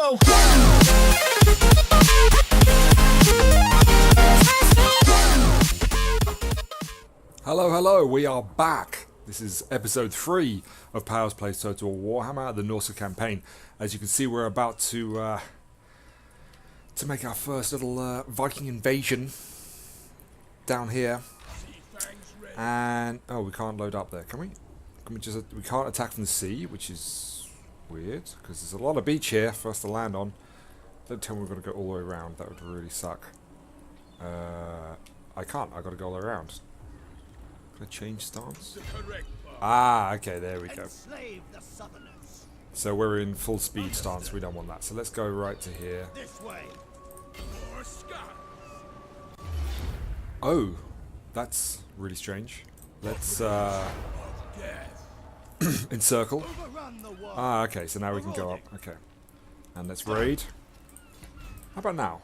go. Hello, hello, we are back. This is episode 3 of Powers Plays Total Warhammer, the Norsca campaign. As you can see, we're about to make our first little Viking invasion down here. And oh, we can't load up there, can we? We can't attack from the sea, which is weird because there's a lot of beach here for us to land on. Don't tell me we're going to go all the way around. That would really suck. I can't. I got to go all the way around. Can I change stance? Ah, okay, there we go. So we're in full speed stance. We don't want that. So let's go right to here. Oh, that's really strange. Let's encircle. Ah, okay, so now we can go up. Okay. And let's raid. How about now?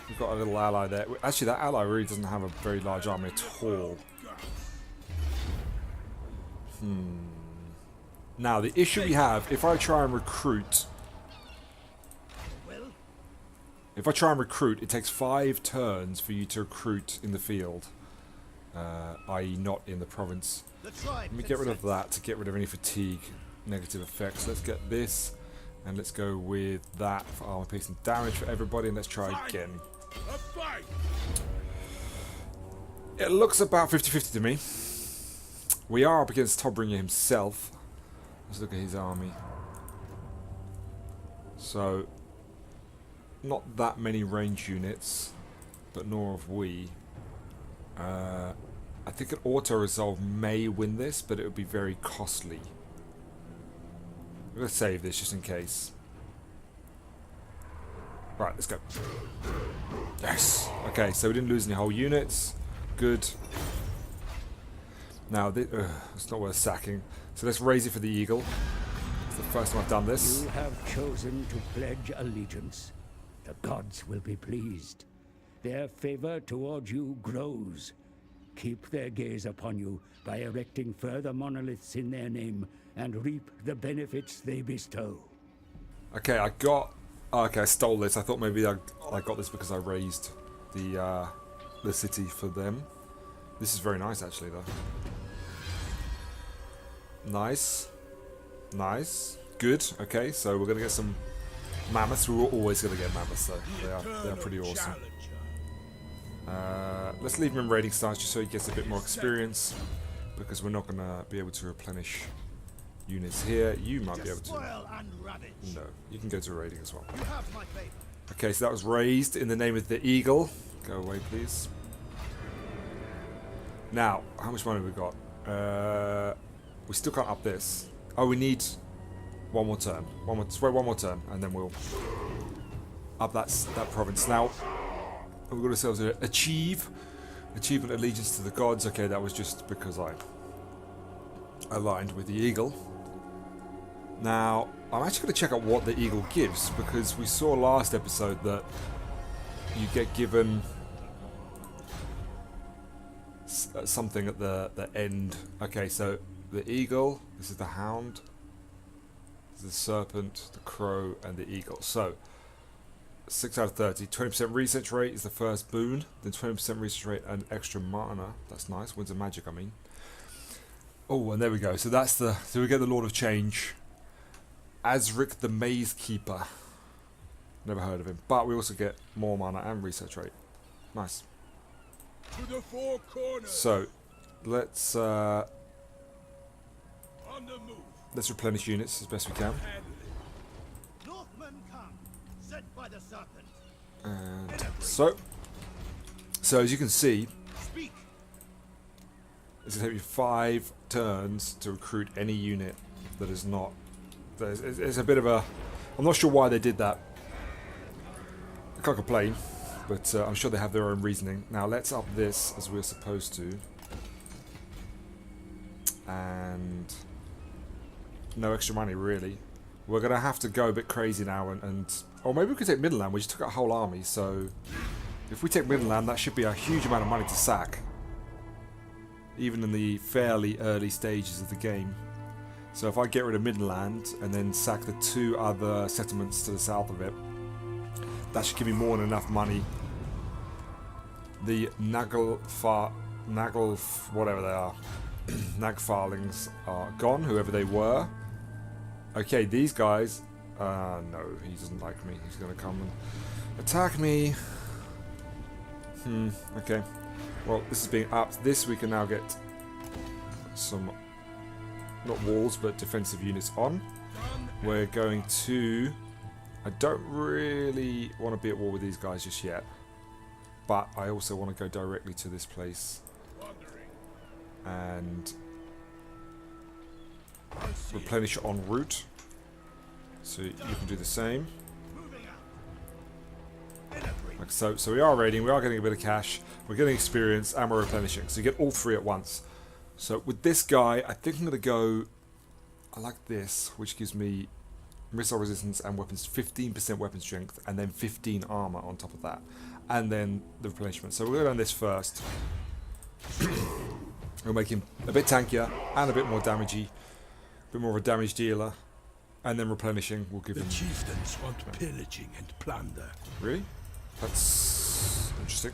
We've got a little ally there. Actually, that ally really doesn't have a very large army at all. Now, the issue we have, if I try and recruit... it takes 5 turns for you to recruit in the field. I.e. not in the province. Let me get rid of that to get rid of any fatigue negative effects. Let's get this, and let's go with that for armor piece and damage for everybody, and let's try again. It looks about 50-50 to me. We are up against Tobringer himself. Let's look at his army. So, not that many range units, but nor have we. I think an auto-resolve may win this, but it would be very costly. I'm going to save this just in case. Right, let's go. Yes! Okay, so we didn't lose any whole units. Good. Now, it's not worth sacking. So let's raise it for the eagle. It's the first time I've done this. You have chosen to pledge allegiance. The gods will be pleased. Their favor toward you grows. Keep their gaze upon you by erecting further monoliths in their name and reap the benefits they bestow. Okay, I got... Oh, okay, I stole this. I thought maybe I got this because I raised the city for them. This is very nice, actually, though. Nice. Nice. Good. Okay, so we're going to get some mammoths. We were always going to get mammoths, though. They are pretty awesome. Let's leave him in raiding stance just so he gets a bit more experience, because we're not going to be able to replenish units here. You might be able to. No, you can go to raiding as well. Okay, so that was raised in the name of the eagle. Go away, please. Now, how much money have we got? We still can't up this. Oh, we need one more turn. Let's wait one more turn, and then we'll up that province. Now, we've got ourselves an achievement allegiance to the gods. Okay, that was just because I aligned with the eagle. Now, I'm actually going to check out what the eagle gives, because we saw last episode that you get given something at the end. Okay, so the eagle, this is the hound, this is the serpent, the crow, and the eagle. So 6 out of 30. 20% research rate is the first boon, then 20% research rate and extra mana. That's nice. Winds of magic, I mean. Oh, and there we go. So that's so we get the Lord of Change, Asric the Maze Keeper. Never heard of him, but we also get more mana and research rate. Nice. To the 4 corners. So let's replenish units as best we can. And so as you can see, it's going to take me 5 turns to recruit any unit that is not. It's a bit of a. I'm not sure why they did that. I can't complain, but I'm sure they have their own reasoning. Now let's up this as we're supposed to, and no extra money really. We're going to have to go a bit crazy now, or maybe we could take Midland. We just took out a whole army, so if we take Midland, that should be a huge amount of money to sack, even in the fairly early stages of the game. So if I get rid of Midland and then sack the 2 other settlements to the south of it, that should give me more than enough money. The whatever they are, Nagfarlings are gone, whoever they were. Okay, these guys, no, he doesn't like me. He's going to come and attack me. Okay. Well, this is being upped. This we can now get some, not walls, but defensive units on. We're going to... I don't really want to be at war with these guys just yet. But I also want to go directly to this place. And replenish en route. So you can do the same. Like so. So we are raiding, we are getting a bit of cash, we're getting experience, and we're replenishing. So you get all 3 at once. So with this guy, I think I'm going to go... I like this, which gives me missile resistance and weapons, 15% weapon strength, and then 15 armor on top of that. And then the replenishment. So we're going to go on this first. We'll make him a bit tankier and a bit more damagey. A bit more of a damage dealer. And then replenishing will give him... The chieftains want pillaging and plunder. Really? That's interesting.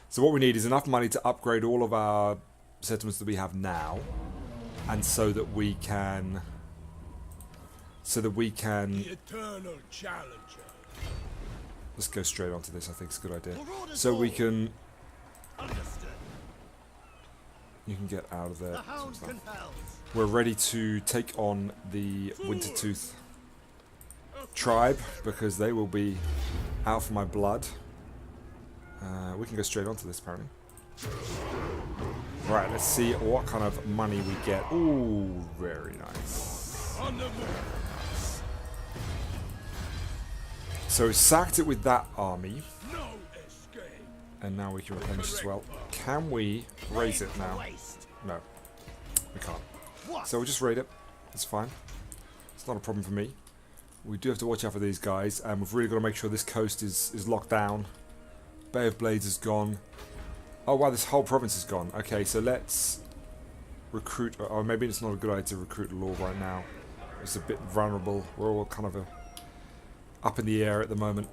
So what we need is enough money to upgrade all of our settlements that we have now. And so that we can... The eternal challenger. Let's go straight onto this, I think it's a good idea. So we can... Understood. You can get out of there. We're ready to take on the Wintertooth tribe, because they will be out for my blood. We can go straight onto this, apparently. Right, let's see what kind of money we get. Ooh, very nice. So we sacked it with that army. And now we can replenish as well. Can we raise it now? No, we can't. So we'll just raid it. It's fine. It's not a problem for me. We do have to watch out for these guys, and we've really got to make sure this coast is locked down. Bay of Blades is gone. Oh wow, this whole province is gone. Okay, so let's recruit. Or maybe it's not a good idea to recruit a law right now. It's a bit vulnerable. We're all kind of up in the air at the moment.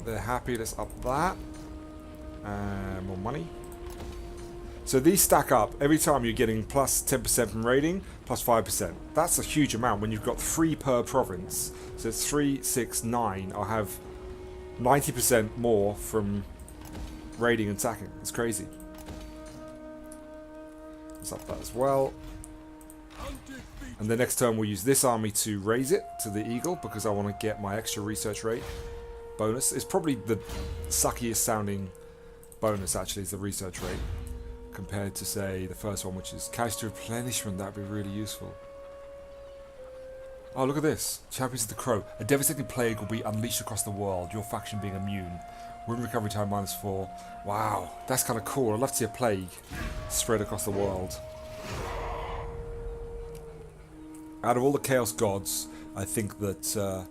They're happy. Let's up that. And more money. So these stack up. Every time you're getting plus 10% from raiding, plus 5%. That's a huge amount when you've got 3 per province. So it's 3, 6, 9. I'll have 90% more from raiding and sacking. It's crazy. Let's up that as well. And the next turn we'll use this army to raise it to the eagle, because I want to get my extra research rate bonus. It's probably the suckiest sounding bonus, actually, is the research rate, compared to, say, the first one, which is cash to replenishment. That'd be really useful. Oh, look at this. Champions of the Crow. A devastating plague will be unleashed across the world, your faction being immune. Wound recovery time -4. Wow, that's kind of cool. I'd love to see a plague spread across the world. Out of all the Chaos Gods, I think that the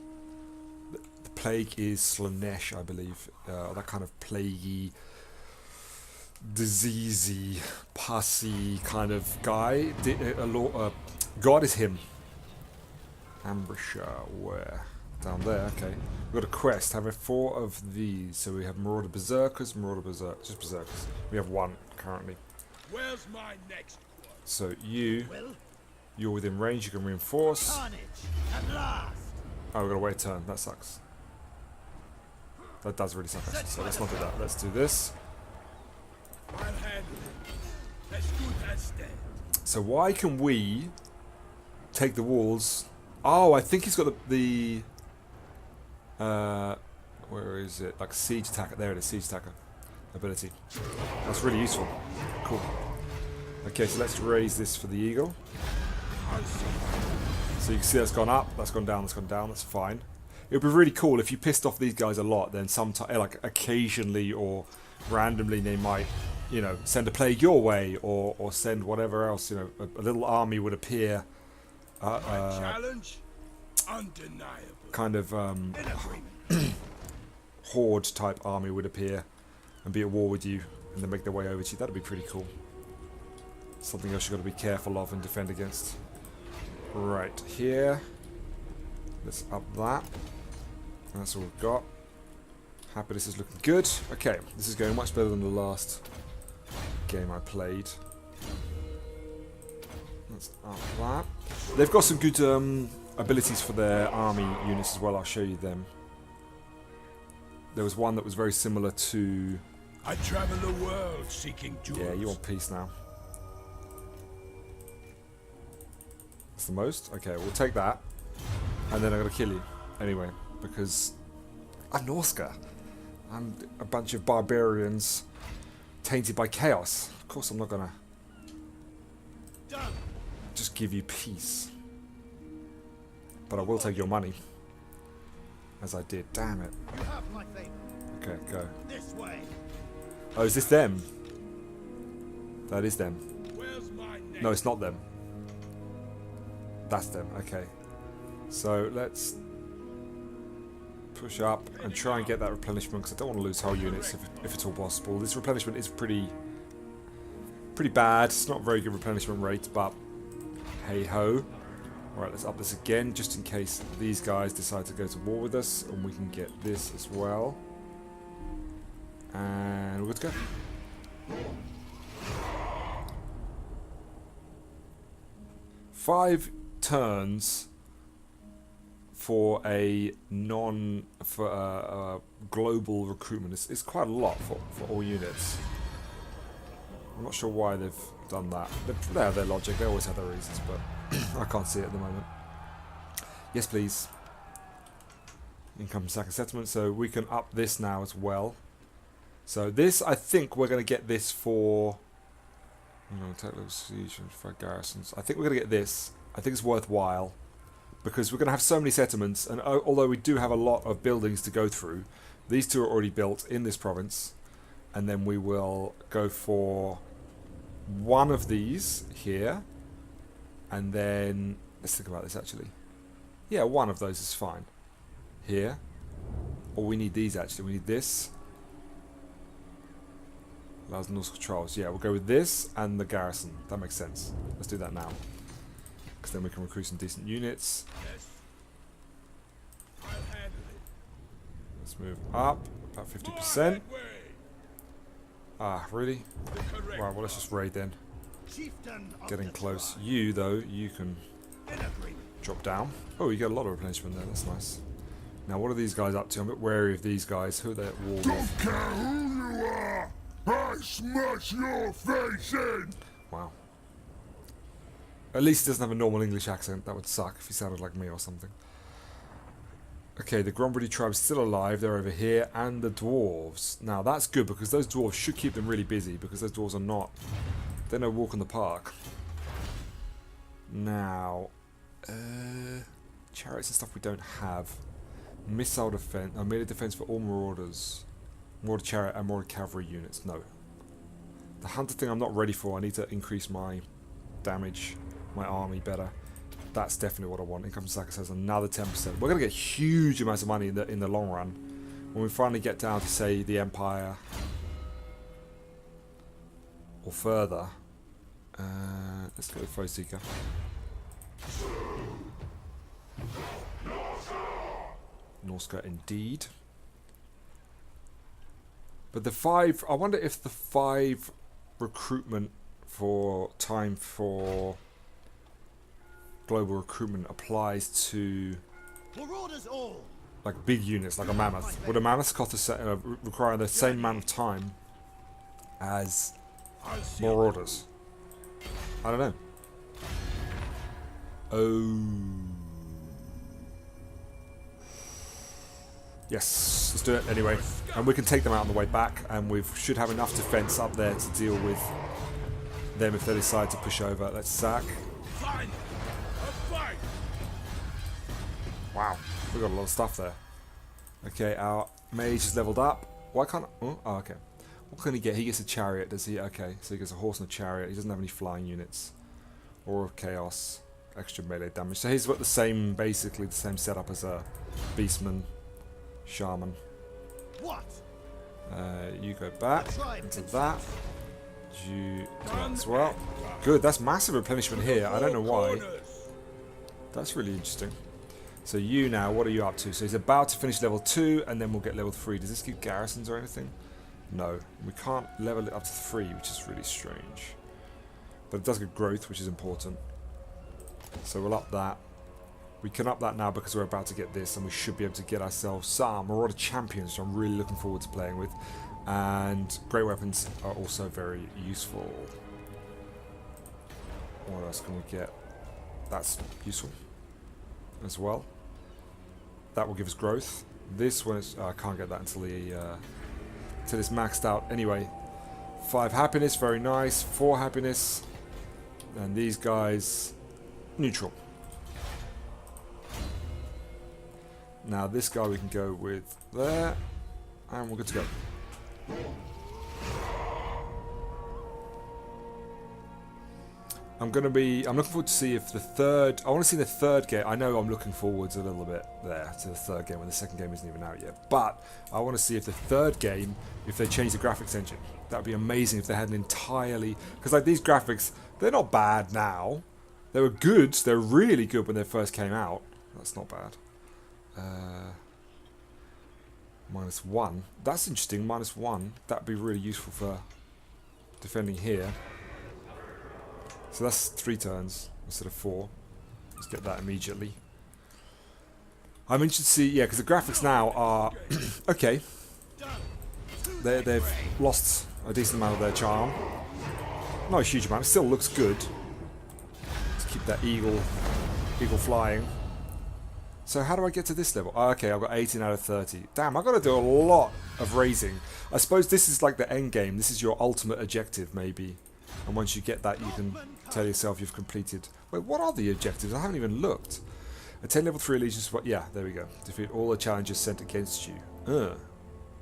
plague is Slanesh, I believe. That kind of plaguey, diseasey, pussy kind of guy. God is him. Ambusher, where? Down there, okay. We've got a quest, having 4 of these. So we have Marauder Berserkers, just Berserkers. We have 1 currently. Where's my next quest? So you're within range, you can reinforce. Oh, we've got to wait a turn, that sucks. That does really suck, actually. So let's not do that. Let's do this. I'll handle it. As good as dead. So why can we take the walls? Oh, I think he's got the where is it? Like siege attacker. There it is, siege attacker ability. That's really useful. Cool. Okay, so let's raise this for the eagle. So you can see that's gone up, that's gone down, that's gone down. That's fine. It would be really cool if you pissed off these guys a lot. Then sometimes, like occasionally or randomly, they might, you know, send a plague your way, or send whatever else. You know, a little army would appear. Challenge undeniable. Kind of horde type army would appear and be at war with you, and then make their way over to you. That'd be pretty cool. Something else you've got to be careful of and defend against. Right, here. Let's up that. That's all we've got. Happy this is looking good. Okay, this is going much better than the last game I played. Let's up that. They've got some good abilities for their army units as well. I'll show you them. There was one that was very similar to... I travel the world seeking jewels. Yeah, you want peace now. That's the most? Okay, we'll take that. And then I'm going to kill you. Anyway, because I'm Norsca. I'm a bunch of barbarians tainted by chaos. Of course I'm not going to just give you peace. But I will take your money. As I did. Damn it. You have my favor. Okay, go. This way. Oh, is this them? That is them. Where's my name? No, it's not them. That's them. Okay. So let's push up and try and get that replenishment because I don't want to lose whole units if it's all possible. This replenishment is pretty bad. It's not a very good replenishment rate, but hey ho. Alright, let's up this again just in case these guys decide to go to war with us, and we can get this as well. And we're good to go. Five turns for a global recruitment. It's quite a lot for all units. I'm not sure why they've done that. They have their logic. They always have their reasons, but I can't see it at the moment. Yes, please. Income sack and settlement. So we can up this now as well. So this, I think we're going to get this for... Technical siege and 5 garrisons. I think we're going to get this. I think it's worthwhile. Because we're going to have so many settlements. And although we do have a lot of buildings to go through, these two are already built in this province. And then we will go for one of these here. And then... Let's think about this actually. Yeah, one of those is fine. Here. Or we need these actually. We need this. Allows Norsca controls. Yeah, we'll go with this and the garrison. That makes sense. Let's do that now. Because then we can recruit some decent units. Yes. I'll handle it. Let's move up. About 50%. Ah, really? Right, well let's just raid then. Getting close. You, though, you can drop down. Oh, you get a lot of replenishment there. That's nice. Now, what are these guys up to? I'm a bit wary of these guys. Who are they at war with? Don't care who you are! I smash your face in! Wow. At least he doesn't have a normal English accent. That would suck if he sounded like me or something. Okay, the Grombrody tribe's still alive. They're over here. And the dwarves. Now, that's good because those dwarves should keep them really busy because those dwarves are not... They're no walk in the park. Now... chariots and stuff we don't have. Missile defense. Melee defense for all marauders. Marauder chariot and marauder cavalry units. No. The hunter thing I'm not ready for. I need to increase my damage, my army better. That's definitely what I want. Income Sacker says another 10%. We're going to get huge amounts of money in the long run. When we finally get down to, say, the Empire. Or further. Let's go with Foe Seeker. Norsca indeed. But the 5... I wonder if the 5 recruitment for time for global recruitment applies to like big units, like a mammoth. Would a mammoth cost require the same amount of time as marauders? I don't know. Oh... Yes, let's do it anyway. And we can take them out on the way back, and we should have enough defense up there to deal with them if they decide to push over. Let's sack. Wow, we got a lot of stuff there. Okay, our mage is leveled up. Why can't... Oh, okay. What can he get? He gets a chariot, does he? Okay, so he gets a horse and a chariot. He doesn't have any flying units. Aura of Chaos. Extra melee damage. So he's got the same, basically the same setup as a Beastman. Shaman. What? You go back into that. You do that as well. Good, that's massive replenishment here. I don't know why. That's really interesting. So you now, what are you up to? So he's about to finish level 2 and then we'll get level 3. Does this give garrisons or anything? No. We can't level it up to 3, which is really strange. But it does get growth, which is important. So we'll up that. We can up that now because we're about to get this and we should be able to get ourselves some Marauder Champions, which I'm really looking forward to playing with. And great weapons are also very useful. What else can we get? That's useful as well. That will give us growth. This one is I can't get that until it's maxed out. Anyway, 5 happiness, very nice. 4 happiness, and these guys neutral. Now this guy we can go with there, and we're good to go. I'm looking forward to see if the third, I want to see the third game. I know I'm looking forwards a little bit there to the third game when the second game isn't even out yet. But I want to see if the third game, if they change the graphics engine. That would be amazing if they had an entirely, because like these graphics, they're not bad now. They were good, they're really good when they first came out. That's not bad. -1. That's interesting, -1. That'd be really useful for defending here. So that's 3 turns instead of 4. Let's get that immediately. I'm interested to see, yeah, because the graphics now are okay. They've lost a decent amount of their charm. Not a huge amount. It still looks good. Let's keep that eagle flying. So how do I get to this level? Oh, okay, I've got 18 out of 30. Damn, I've got to do a lot of raising. I suppose this is like the end game. This is your ultimate objective, maybe. And once you get that, you can tell yourself you've completed... Wait, what are the objectives? I haven't even looked. Attend level 3 allegiance... Yeah, there we go. Defeat all the challenges sent against you.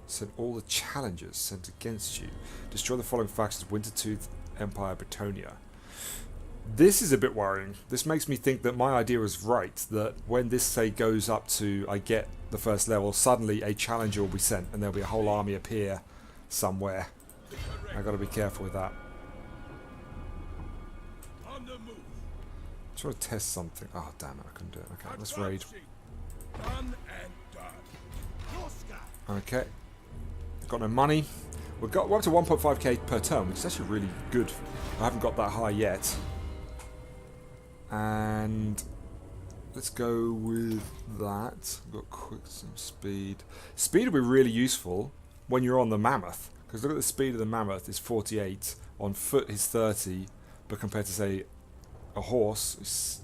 Send all the challenges sent against you. Destroy the following factions: Wintertooth, Empire, Bretonia. This is a bit worrying. This makes me think that my idea was right. That when this, say, goes up to... I get the first level, suddenly a challenger will be sent. And there'll be a whole army appear somewhere. I've got to be careful with that. I'm trying to test something. Oh, damn it, I couldn't do it. Okay, let's raid. Okay. Got no money. We're up to 1.5k per turn, which is actually really good. I haven't got that high yet. And let's go with that. We've got quick some speed. Speed will be really useful when you're on the mammoth. Because look at the speed of the mammoth, it's 48. On foot is 30. But compared to, say, a horse is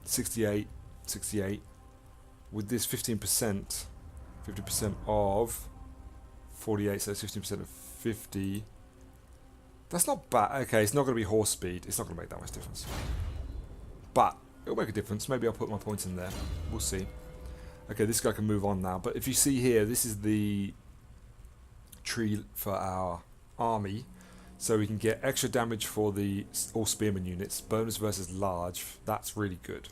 68. With this 15%, 50% of 48, so it's 15% of 50. That's not bad. Okay, it's not going to be horse speed. It's not going to make that much difference. But it'll make a difference. Maybe I'll put my points in there. We'll see. Okay, this guy can move on now. But if you see here, this is the tree for our army. So we can get extra damage for the all spearman units. Bonus versus large. That's really good.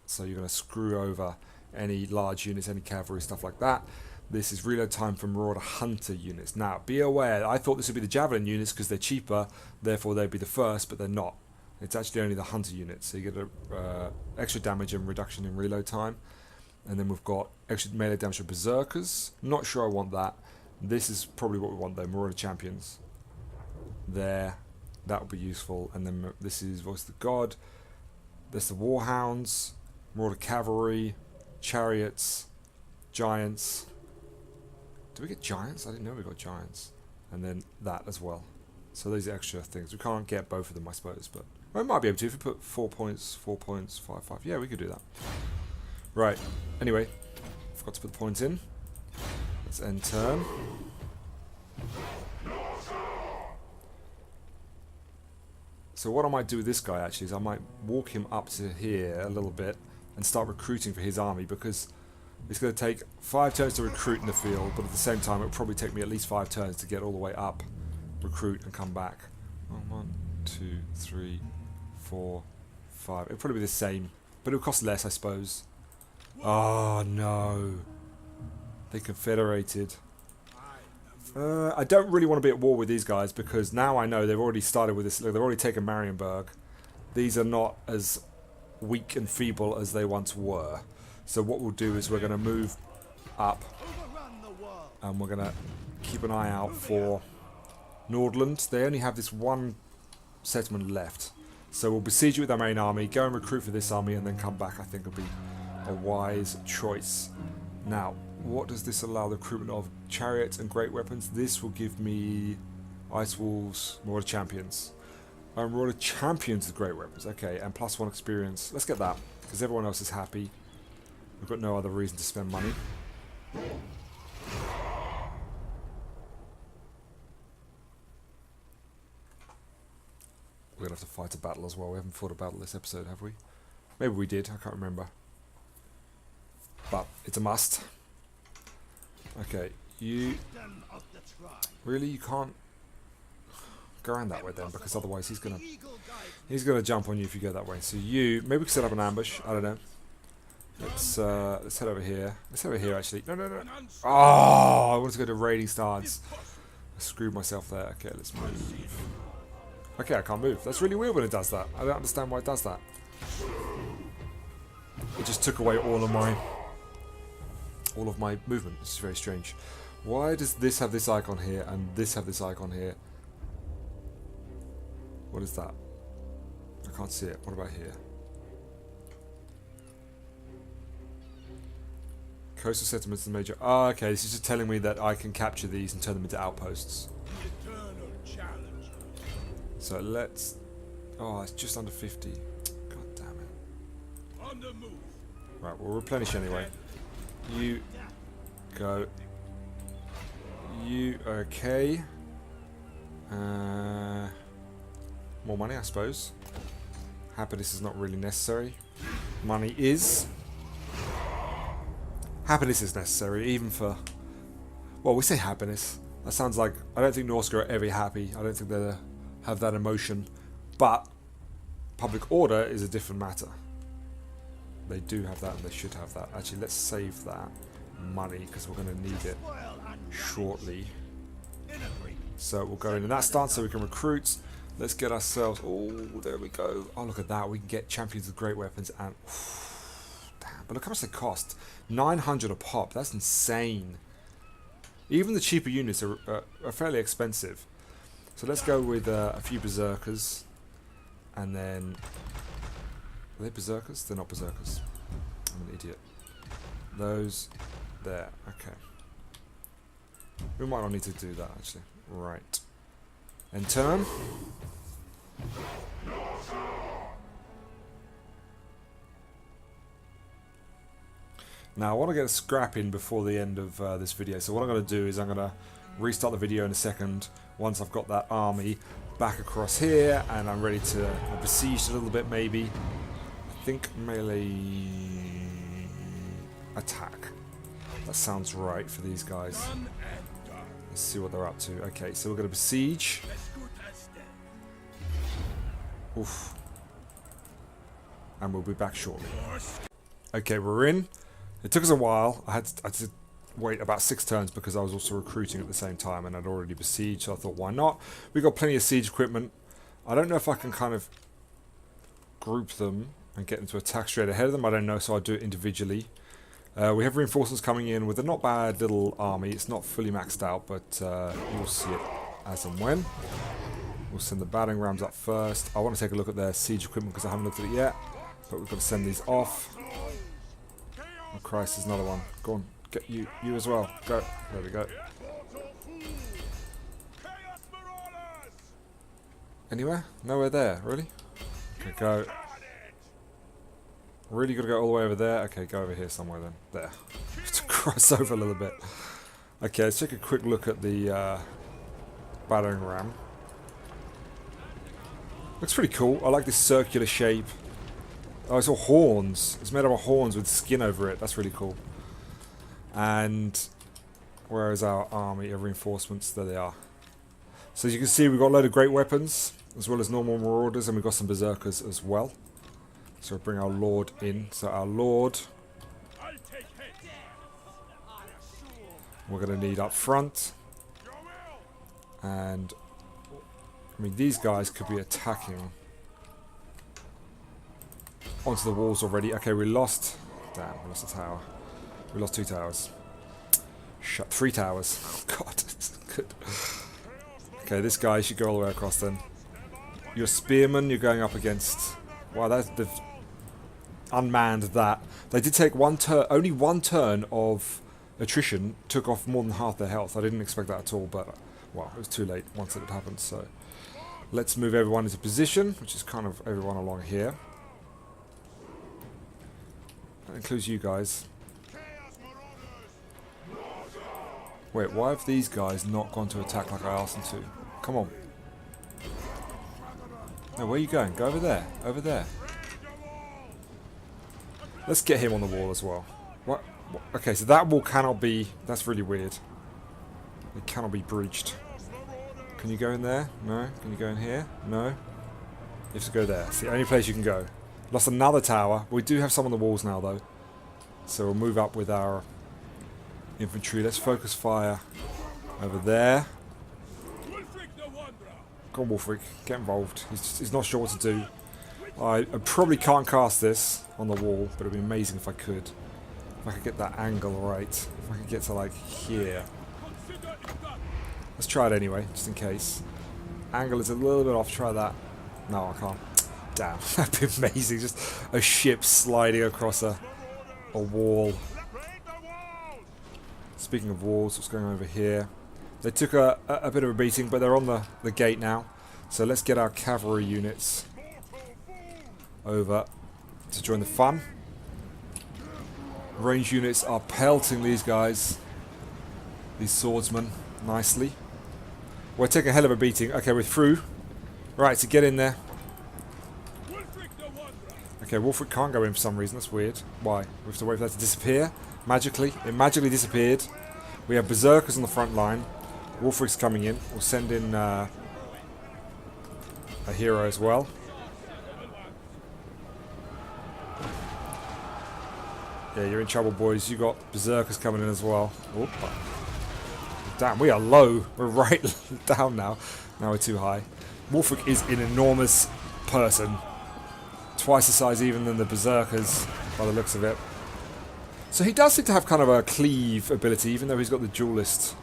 So you're going to screw over any large units, any cavalry, stuff like that. This is reload time for Marauder Hunter units. Now, be aware, I thought this would be the Javelin units because they're cheaper, therefore they'd be the first, but they're not. It's actually only the Hunter units. So you get extra damage and reduction in reload time. And then we've got extra melee damage for Berserkers. Not sure I want that. This is probably what we want though, Marauder Champions. There, that would be useful. And then this is Voice of the God. There's the Warhounds, Marauder Cavalry, Chariots, Giants. Do we get Giants? I didn't know we got Giants. And then that as well. So these are extra things. We can't get both of them, I suppose, but we might be able to if we put 4 points, 4 points, 5, 5. Yeah, we could do that. Right. Anyway, forgot to put the points in. Let's end turn. So what I might do with this guy actually is I might walk him up to here a little bit and start recruiting for his army, because it's going to take 5 turns to recruit in the field, but at the same time it'll probably take me at least 5 turns to get all the way up, recruit and come back. 1, 2, 3, 4, 5. It'll probably be the same, but it'll cost less, I suppose. Oh no. They confederated. I don't really want to be at war with these guys because now I know they've already started with this. Look, they've already taken Marienburg. These are not as weak and feeble as they once were. So what we'll do is we're going to move up and we're going to keep an eye out for Nordland. They only have this one settlement left. So we'll besiege it with our main army, go and recruit for this army and then come back. I think will be a wise choice. Now, what does this allow? The recruitment of chariots and great weapons. This will give me Ice Wolves, Marauder Champions. Marauder Champions with great weapons. Okay, and +1 experience. Let's get that, because everyone else is happy. We've got no other reason to spend money. We're going to have to fight a battle as well. We haven't fought a battle this episode, have we? Maybe we did, I can't remember. But it's a must. Okay, you... Really, you can't go around that way then, because otherwise he's gonna jump on you if you go that way. So you... Maybe we can set up an ambush, I don't know. Let's head over here. Let's head over here, actually. No, no, no. Oh, I wanted to go to raiding stance. I screwed myself there. Okay, let's move. Okay, I can't move. That's really weird when it does that. I don't understand why it does that. It just took away all of my movement. This is very strange. Why does this have this icon here and this have this icon here? What is that? I can't see it. What about here? Coastal settlements and major... Oh, okay, this is just telling me that I can capture these and turn them into outposts. So let's... Oh, it's just under 50. God damn it. On the move. Right, we'll replenish anyway. You go. You okay? More money, I suppose. Happiness is not really necessary. Money is. Happiness is necessary, even for... Well, we say happiness. That sounds like... I don't think Norsca are ever happy. I don't think they have that emotion. But public order is a different matter. They do have that and they should have that. Actually, let's save that money because we're going to need it shortly. So we'll go in that stance so we can recruit. Let's get ourselves... Oh, there we go. Oh, look at that. We can get champions with great weapons and... Damn, but look how much they cost. 900 a pop. That's insane. Even the cheaper units are fairly expensive. So let's go with a few berserkers. And then... Are they berserkers? They're not berserkers. I'm an idiot. Those there. Okay. We might not need to do that actually. Right. End turn. Now I want to get a scrap in before the end of this video. So what I'm going to do is I'm going to restart the video in a second once I've got that army back across here and I'm ready to besiege a little bit maybe. I think melee attack. That sounds right for these guys. Let's see what they're up to. Okay, so we're going to besiege. Oof. And we'll be back shortly. Okay, we're in. It took us a while. I had to wait about 6 turns because I was also recruiting at the same time and I'd already besieged, so I thought, why not? We got plenty of siege equipment. I don't know if I can kind of group them and get them to attack straight ahead of them. I don't know, so I'll do it individually. We have reinforcements coming in with a not bad little army. It's not fully maxed out, but you'll see it as and when. We'll send the battering rams up first. I want to take a look at their siege equipment because I haven't looked at it yet, but we've got to send these off. Oh Christ, there's another one. Go on, get you as well. Go. There we go. Anywhere? Nowhere there, really? Okay, go. Really got to go all the way over there? Okay, go over here somewhere then. There. Just to cross over a little bit. Okay, let's take a quick look at the battering ram. Looks pretty cool. I like this circular shape. Oh, it's all horns. It's made up of horns with skin over it. That's really cool. And where is our army of reinforcements? There they are. So as you can see, we've got a load of great weapons, as well as normal marauders, and we've got some berserkers as well. So we'll bring our lord in. So our lord, we're going to need up front. And I mean, these guys could be attacking onto the walls already. Okay, we lost. Damn, we lost a tower. We lost 2 towers. Shut 3 towers. Oh god, it's good. Okay, this guy should go all the way across then. Your spearmen, you're going up against. Wow, they've unmanned that. They did take only one turn of attrition, took off more than half their health. I didn't expect that at all, but well, it was too late once it had happened. So let's move everyone into position, which is kind of everyone along here. That includes you guys. Wait, why have these guys not gone to attack like I asked them to? Come on. No, where are you going? Go over there. Over there. Let's get him on the wall as well. What? Okay, so that wall cannot be... That's really weird. It cannot be breached. Can you go in there? No. Can you go in here? No. You have to go there. It's the only place you can go. Lost another tower. We do have some on the walls now, though. So we'll move up with our infantry. Let's focus fire over there. Wulfrick the Wanderer. Go on, Wulfrick. Get involved. He's not sure what to do. I probably can't cast this on the wall, but it would be amazing if I could. If I could get that angle right. If I could get to, like, here. Consider it done. Let's try it anyway, just in case. Angle is a little bit off. Try that. No, I can't. Damn. That'd be amazing. Just a ship sliding across a wall. Speaking of walls, what's going on over here? They took a bit of a beating, but they're on the gate now. So let's get our cavalry units over to join the fun. Range units are pelting these guys, these swordsmen, nicely. We're taking a hell of a beating. Okay, we're through. Right, so get in there. Wulfrick the Wanderer. Okay, Wulfrick can't go in for some reason. That's weird. Why? We have to wait for that to disappear. Magically. It magically disappeared. We have berserkers on the front line. Wulfrick's coming in. We'll send in a hero as well. Yeah, you're in trouble, boys. You got berserkers coming in as well. Oop. Damn, we are low. We're right down now. Now we're too high. Wulfrick is an enormous person. Twice the size even than the berserkers, by the looks of it. So he does seem to have kind of a cleave ability, even though he's got the duelist.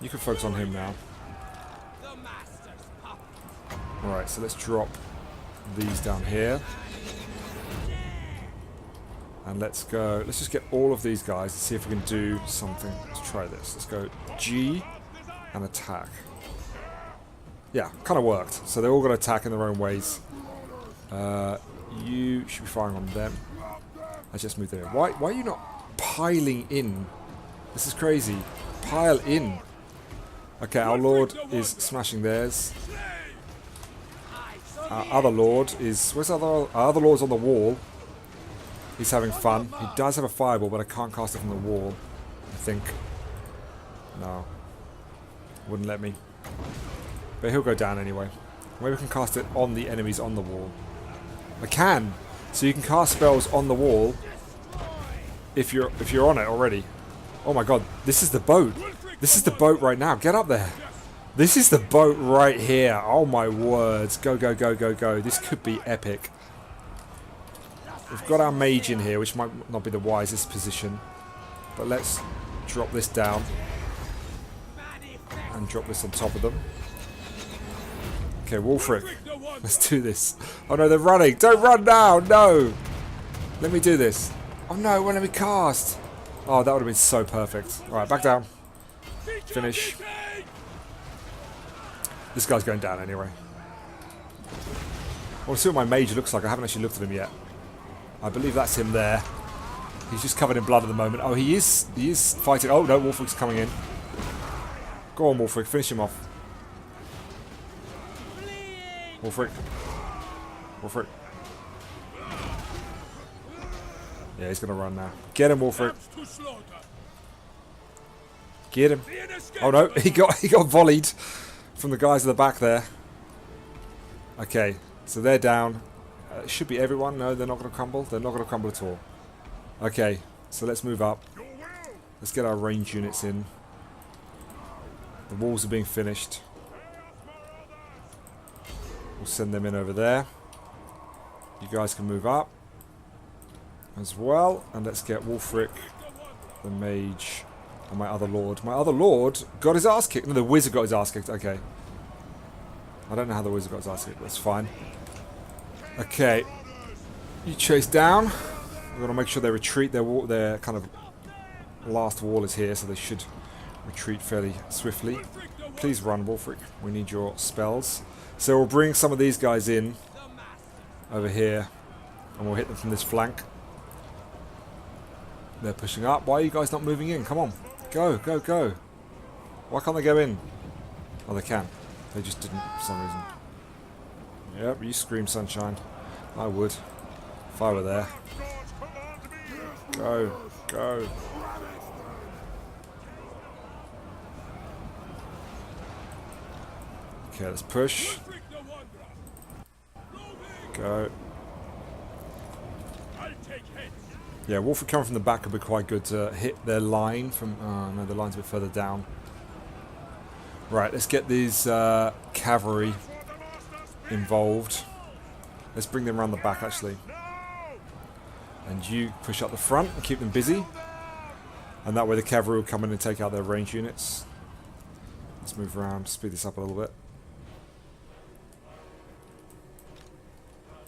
You can focus on him now. Alright, so let's drop these down here. And let's go, let's just get all of these guys and see if we can do something. Let's try this. Let's go G and attack. Yeah, kind of worked. So they're all going to attack in their own ways. You should be firing on them. I just moved there. Why are you not piling in? This is crazy. Pile in. Okay, our lord is smashing theirs. Our other lord is... Where's our other lord's on the wall. He's having fun. He does have a fireball, but I can't cast it from the wall. I think. No. Wouldn't let me. But he'll go down anyway. Maybe we can cast it on the enemies on the wall. I can! So you can cast spells on the wall if you're on it already. Oh my god, this is the boat. This is the boat right now. Get up there. This is the boat right here. Oh my words. Go, go, go, go, go. This could be epic. We've got our mage in here, which might not be the wisest position. But let's drop this down. And drop this on top of them. Okay, Wulfrick. Let's do this. Oh no, they're running. Don't run now. No. Let me do this. Oh no, when let me cast. Oh, that would have been so perfect. Alright, back down. Finish. This guy's going down anyway. I want to see what my mage looks like. I haven't actually looked at him yet. I believe that's him there. He's just covered in blood at the moment. Oh, he is fighting. Oh no, Wulfrick's coming in. Go on, Wulfrick. Finish him off. Wulfrick. Wulfrick. Yeah, he's going to run now. Get him, Wulfrick. Get him. Oh no, he got volleyed from the guys at the back there. Okay, so they're down. It should be everyone. No, they're not going to crumble. They're not going to crumble at all. Okay, so let's move up. Let's get our range units in. The walls are being finished. We'll send them in over there. You guys can move up as well. And let's get Wulfrick, the mage, and my other lord. My other lord got his ass kicked. No, the wizard got his ass kicked. Okay. I don't know how the wizard got his ass kicked. That's fine. Okay. You chase down. We're going to make sure they retreat. Their kind of last wall is here, so they should retreat fairly swiftly. Please run, Wulfrick. We need your spells. So we'll bring some of these guys in over here, and we'll hit them from this flank. They're pushing up. Why are you guys not moving in? Come on. Go, go, go. Why can't they go in? Oh, they can. They just didn't for some reason. Yep, you scream, sunshine. I would. If I were there. Go, go. Okay, let's push. Go. Yeah, Wulfrick coming from the back would be quite good to hit their line from... Oh, no, the line's a bit further down. Right, let's get these cavalry involved. Let's bring them around the back, actually. And you push up the front and keep them busy. And that way the cavalry will come in and take out their range units. Let's move around, speed this up a little bit.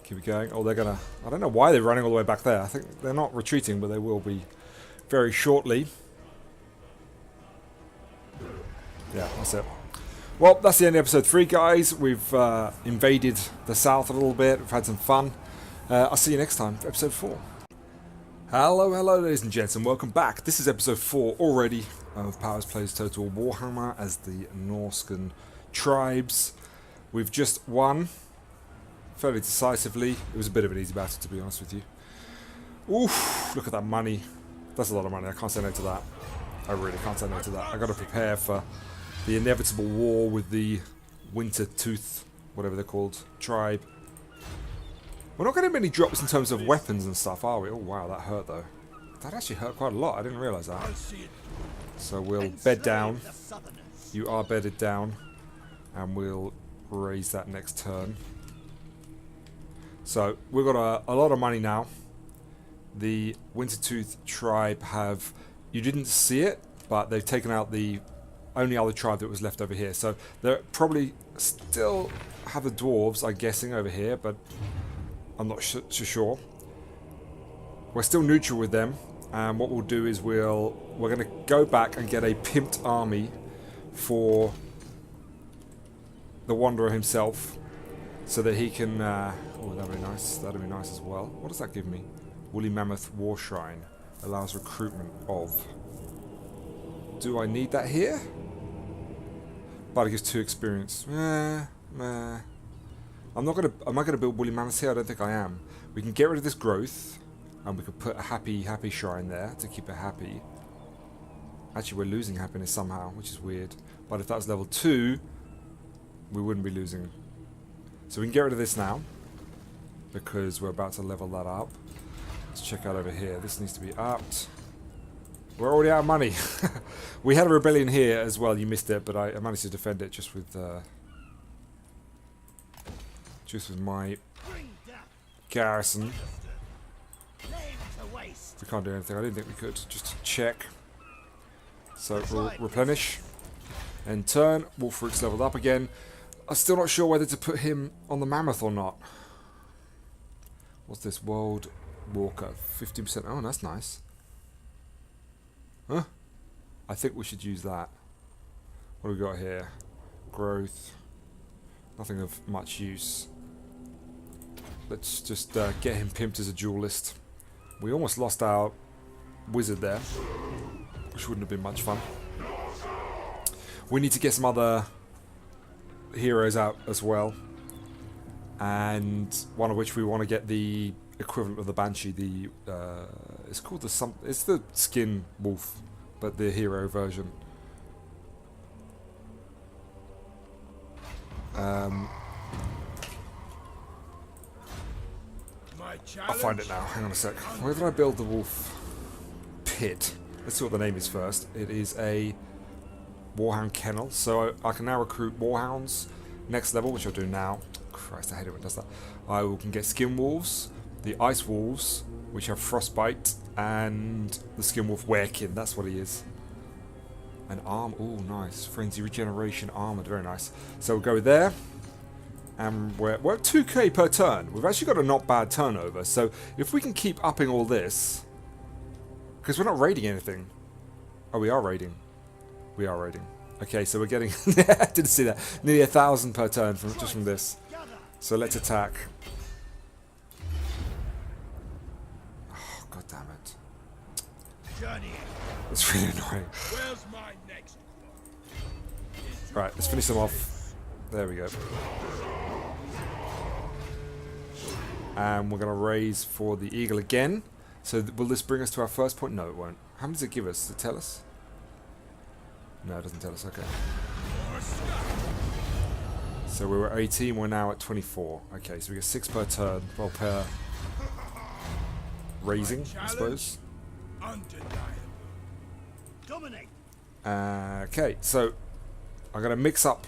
Keep it going. Oh, they're gonna... I don't know why they're running all the way back there. I think they're not retreating, but they will be very shortly. Yeah, that's it. Well, that's the end of episode 3, guys. We've invaded the south a little bit. We've had some fun. I'll see you next time for episode 4. Hello, hello, ladies and gents, and welcome back. This is episode 4 already of Powers Plays Total Warhammer as the Norscan tribes. We've just won fairly decisively. It was a bit of an easy battle, to be honest with you. Oof, look at that money. That's a lot of money. I can't say no to that. I really can't say no to that. I got to prepare for the inevitable war with the Winter Tooth, whatever they're called, tribe. We're not getting many drops in terms of weapons and stuff, are we? Oh wow, that hurt though. That actually hurt quite a lot. I didn't realise that. So we'll bed down. You are bedded down. And we'll raise that next turn. So we've got a lot of money now. The Wintertooth tribe have... You didn't see it, but they've taken out the only other tribe that was left over here. So they probably still have the dwarves, I'm guessing, over here, but I'm not so sure. We're still neutral with them, and what we'll do is we're going to go back and get a pimped army for the Wanderer himself, so that he can... oh, that'd be nice. That'd be nice as well. What does that give me? Woolly Mammoth War Shrine allows recruitment of. Do I need that here? But it gives 2 experience. Meh. I'm not gonna. Am I gonna build Woolly Mammoths here? I don't think I am. We can get rid of this growth, and we could put a happy shrine there to keep it happy. Actually, we're losing happiness somehow, which is weird. But if that was level 2, we wouldn't be losing. So we can get rid of this now, because we're about to level that up. Let's check out over here. This needs to be upped. We're already out of money. We had a rebellion here as well. You missed it, but I managed to defend it just with my garrison. We can't do anything. I didn't think we could. Just to check. So we'll replenish. And turn. Wulfrick's leveled up again. I'm still not sure whether to put him on the mammoth or not. What's this? World Walker. 50%. Oh, that's nice. Huh? I think we should use that. What do we got here? Growth. Nothing of much use. Let's just get him pimped as a duelist. We almost lost our wizard there, which wouldn't have been much fun. We need to get some other heroes out as well, and one of which we want to get the equivalent of the Banshee. The it's called the it's the skin wolf, but the hero version. I'll find it now. Hang on a sec. Where did I build the wolf pit? Let's see what the name is first. It is a Warhound Kennel. So I can now recruit Warhounds next level, which I'll do now. Christ, I hate it when it does that. Can get Skin Wolves, the Ice Wolves, which have Frostbite, and the Skin Wolf Werekin. That's what he is. And arm. Oh, nice. Frenzy Regeneration Armored. Very nice. So we'll go there. And we're at 2k per turn. We've actually got a not bad turnover. So if we can keep upping all this, because we're not raiding anything. Oh, we are raiding. We are raiding. Okay, so we're getting... I didn't see that. Nearly 1,000 per turn just from this. So let's attack. Oh, god damn it. That's really annoying. Where's my next one? Right, let's finish them off. There we go. And we're going to raise for the eagle again. So will this bring us to our first point? No, it won't. How many does it give us? Does it tell us? No, it doesn't tell us. Okay. So we were 18, we're now at 24. Okay, so we get 6 per turn. Well, per raising, I suppose. Undeniable. Dominate. Okay, so I'm going to mix up.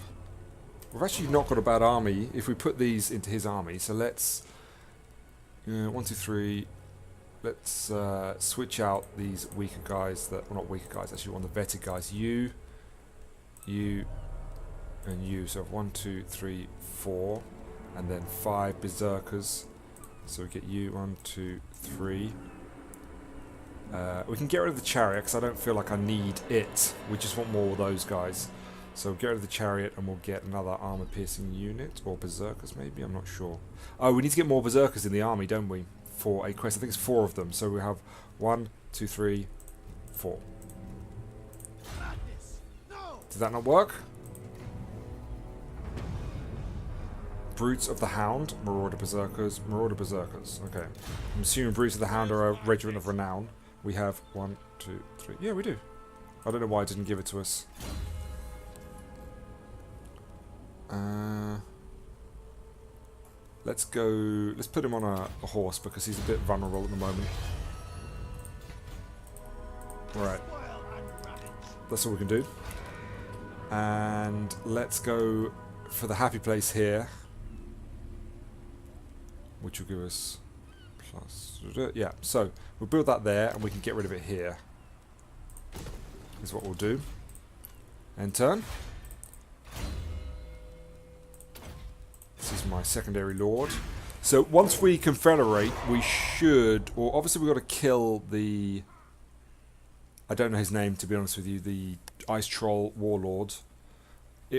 We've actually not got a bad army if we put these into his army. So let's... 1, 2, 3... Let's switch out these weaker guys that... Well, not weaker guys, actually, one of the vetted guys. You, and you. So 1, 2, 3, 4. And then 5 berserkers. So we get you, 1, 2, 3. We can get rid of the chariot, because I don't feel like I need it. We just want more of those guys. So we'll get rid of the chariot, and we'll get another armor-piercing unit. Or berserkers, maybe? I'm not sure. Oh, we need to get more berserkers in the army, don't we? For a quest. I think it's 4 of them. So we have 1, 2, 3, 4. Did that not work? Brutes of the Hound, Marauder Berserkers, Marauder Berserkers. Okay. I'm assuming Brutes of the Hound are a regiment of renown. We have 1, 2, 3. Yeah, we do. I don't know why it didn't give it to us. Let's go... Let's put him on a horse because he's a bit vulnerable at the moment. Right. That's all we can do. And let's go for the happy place here. Which will give us... plus... Yeah, so we'll build that there and we can get rid of it here. Is what we'll do. End turn. This is my secondary lord. So once we confederate, we should... Or obviously we've got to kill the... I don't know his name, to be honest with you. The Ice Troll Warlord.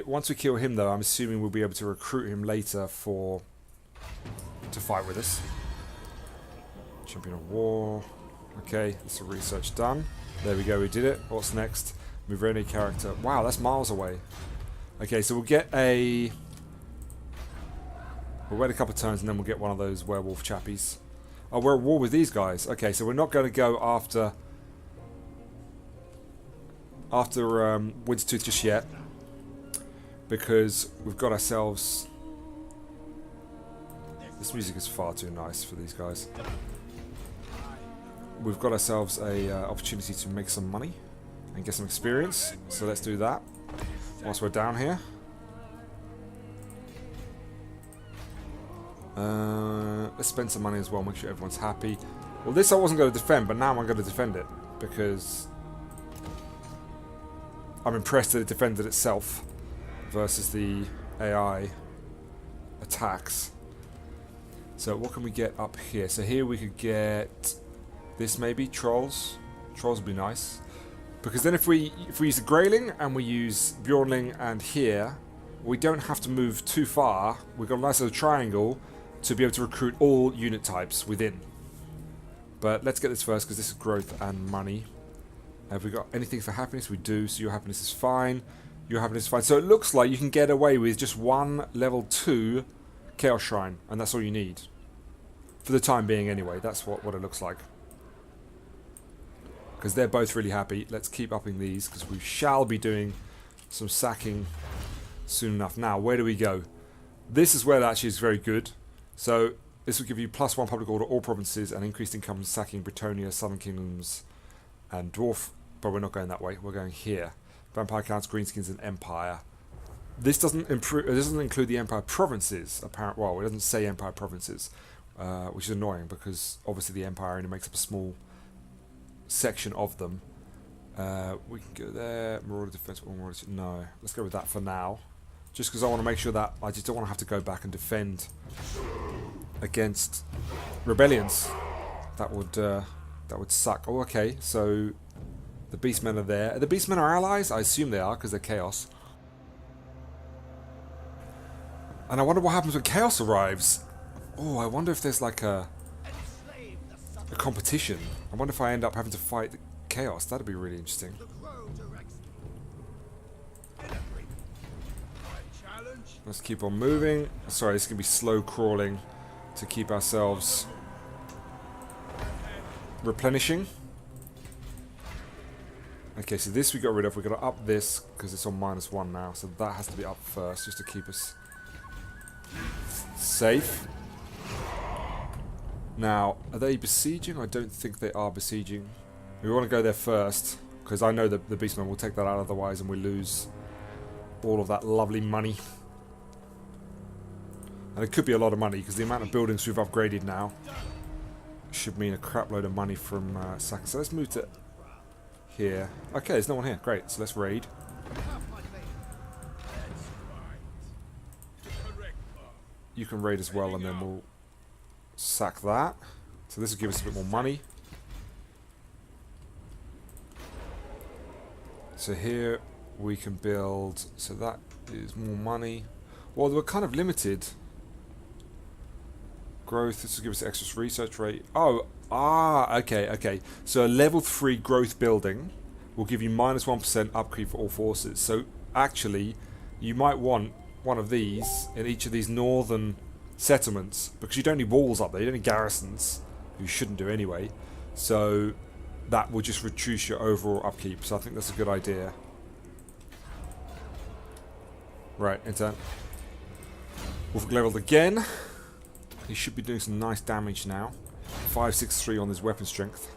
Once we kill him, though, I'm assuming we'll be able to recruit him later to fight with us. Champion of War. Okay, that's a research done. There we go, we did it. What's next? Move any character. Wow, that's miles away. Okay, so we'll get a... We'll wait a couple of turns and then we'll get one of those werewolf chappies. Oh, we're at war with these guys. Okay, so we're not going to go after Wintertooth just yet. Because we've got ourselves... This music is far too nice for these guys. We've got ourselves a opportunity to make some money and get some experience. So let's do that whilst we're down here. Let's spend some money as well, make sure everyone's happy. Well, this I wasn't going to defend, but now I'm going to defend it because I'm impressed that it defended itself versus the AI attacks. So what can we get up here? So here we could get this, maybe trolls. Trolls would be nice because then if we use the Greyling and we use Bjornling and here, we don't have to move too far. We've got a nice little triangle to be able to recruit all unit types within. But let's get this first because this is growth and money. Have we got anything for happiness? We do. So your happiness is fine. Your happiness is fine. So it looks like you can get away with just one level 2 Chaos Shrine, and that's all you need. For the time being anyway, that's what it looks like. Because they're both really happy. Let's keep upping these, because we shall be doing some sacking soon enough. Now, where do we go? This is where it actually is very good. So, this will give you +1 public order, all provinces, and increased income sacking Britonia, Southern Kingdoms, and Dwarf. But we're not going that way, we're going here. Vampire counts, greenskins, and Empire. This doesn't improve. It doesn't include the Empire provinces. Well, it doesn't say Empire provinces, which is annoying because obviously the Empire only makes up a small section of them. We can go there. Marauder defense. No, let's go with that for now. Just because I want to make sure that I just don't want to have to go back and defend against rebellions. That would suck. Oh, okay. So the Beastmen are there. The Beastmen are allies. I assume they are because they're chaos. And I wonder what happens when chaos arrives. Oh, I wonder if there's like a competition. I wonder if I end up having to fight chaos. That'd be really interesting. Let's keep on moving. Sorry, this is going to be slow crawling to keep ourselves replenishing. Okay, so this we got rid of. We've got to up this because it's on -1 now. So that has to be up first just to keep us safe. Now, are they besieging? I don't think they are besieging. We want to go there first because I know that the Beastmen will take that out otherwise and we lose all of that lovely money. And it could be a lot of money because the amount of buildings we've upgraded now should mean a crap load of money from sacking. So let's move to here. Okay, there's no one here. Great. So let's raid. You can raid as well and then we'll sack that. So this will give us a bit more money. So here we can build. So that is more money. Well, we're kind of limited. Growth, this will give us extra research rate. Okay. So a level 3 growth building will give you -1% upkeep for all forces. So actually, you might want one of these in each of these northern settlements because you don't need walls up there, you don't need garrisons. You shouldn't do anyway. So that will just reduce your overall upkeep. So I think that's a good idea. Right, into Wulfrick leveled again. He should be doing some nice damage now. 563 on his weapon strength.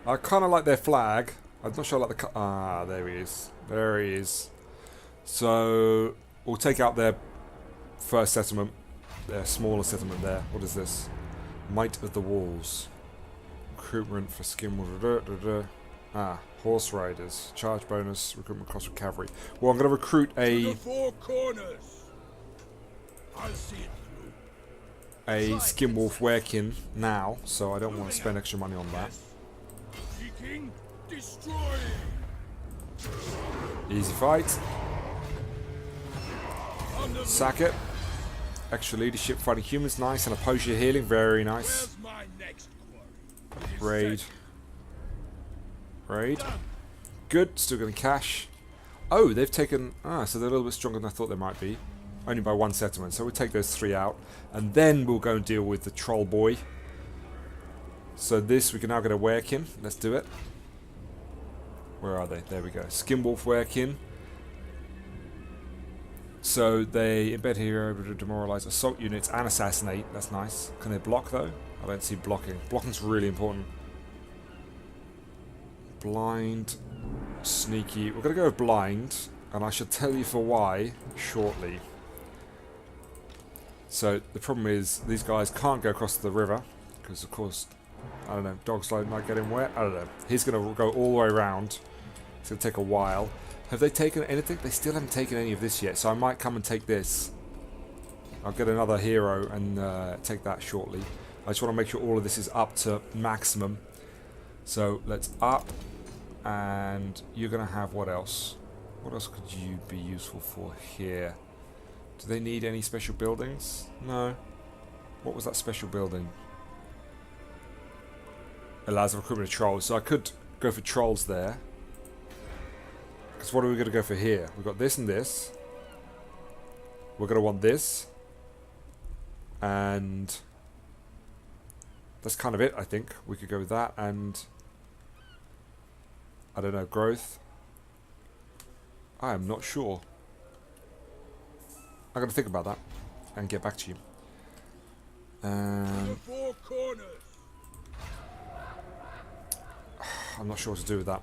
I kind of like their flag. I'm not sure I like the... there he is. There he is. So, we'll take out their first settlement. Their smaller settlement there. What is this? Might of the Walls. Recruitment for skin... horse riders. Charge bonus. Recruitment cost for cavalry. Well, I'm going to recruit a... Four corners. I'll see it through. a Skinwolf Werekin now, so I don't want to spend extra money on that. Seeking, destroying. Easy fight. Sack it. Extra leadership, fighting humans, nice, and oppose your healing, very nice. Where's my next quarry? Raid. Raid. Good, still getting cash. Oh, they've taken... so they're a little bit stronger than I thought they might be. Only by 1 settlement, so we'll take those 3 out. And then we'll go and deal with the troll boy. So this, we can now get a Werekin. Let's do it. Where are they? There we go. Skinwolf Werekin. So they embed hero, able to demoralize assault units and assassinate. That's nice. Can they block though? I don't see blocking. Blocking's really important. Blind. Sneaky. We're going to go with blind. And I shall tell you for why shortly. So the problem is these guys can't go across the river. Because of course, I don't know, Dogslide might get him wet. I don't know. He's going to go all the way around. It's going to take a while. Have they taken anything? They still haven't taken any of this yet. So I might come and take this. I'll get another hero and take that shortly. I just want to make sure all of this is up to maximum. So let's up. And you're going to have what else? What else could you be useful for here? Do they need any special buildings? No. What was that special building? Allows the recruitment of trolls. So I could go for trolls there. Because what are we going to go for here? We've got this and this. We're going to want this. And that's kind of it, I think. We could go with that and... I don't know, growth. I am not sure. I'm going to think about that and get back to you. The four corners. I'm not sure what to do with that.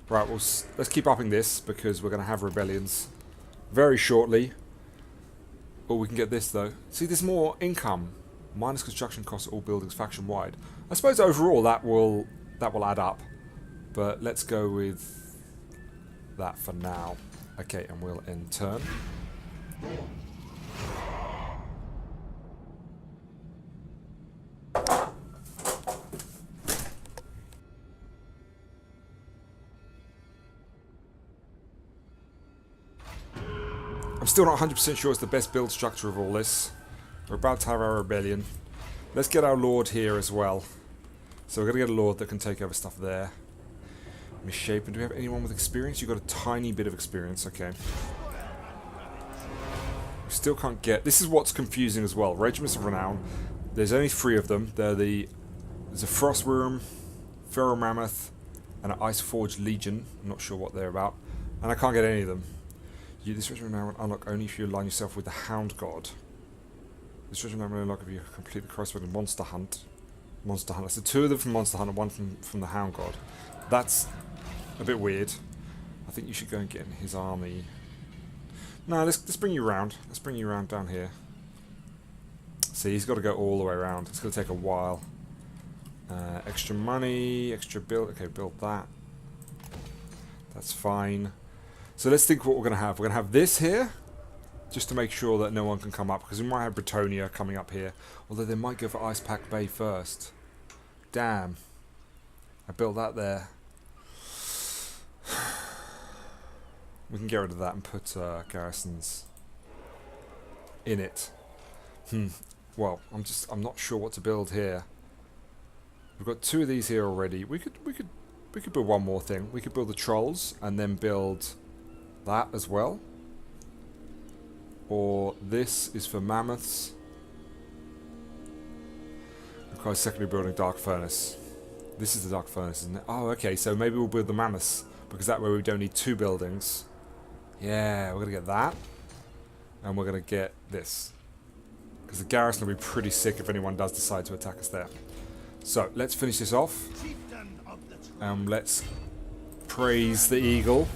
Right, well, let's keep upping this because we're going to have rebellions very shortly. Oh, we can get this though. See, there's more income. Minus construction costs all buildings faction wide. I suppose overall that will add up. But let's go with that for now. Okay, and we'll end turn. I'm still not 100% sure it's the best build structure of all this. We're about to have our rebellion. Let's get our lord here as well. So we're going to get a lord that can take over stuff there. Misshapen. Do we have anyone with experience? You've got a tiny bit of experience. Okay. We still can't get... This is what's confusing as well. Regiments of Renown. There's only 3 of them. There's a Frost Worm, Feral Mammoth, and an Ice Forged Legion. I'm not sure what they're about. And I can't get any of them. This regiment now will unlock only if you align yourself with the Hound God. This regiment now will unlock if you complete the corresponding Monster Hunt. Monster Hunt. So 2 of them from Monster Hunt and 1 from the Hound God. That's a bit weird. I think you should go and get in his army. No, let's bring you around. Let's bring you around down here. See, he's got to go all the way around. It's going to take a while. Extra money, extra build. Okay, build that. That's fine. So let's think what we're going to have. We're going to have this here, just to make sure that no one can come up, because we might have Bretonia coming up here. Although they might go for Ice Pack Bay first. Damn. I built that there. We can get rid of that and put garrisons in it. Well, I'm not sure what to build here. We've got 2 of these here already. We could build one more thing. We could build the trolls and then build that as well. Or this is for mammoths. Requires secondary building dark furnace. This is the dark furnace, isn't it? Oh, okay, so maybe we'll build the mammoths, because that way we don't need 2 buildings. Yeah, we're going to get that. And we're going to get this. Because the garrison will be pretty sick if anyone does decide to attack us there. So, let's finish this off. Let's praise the eagle.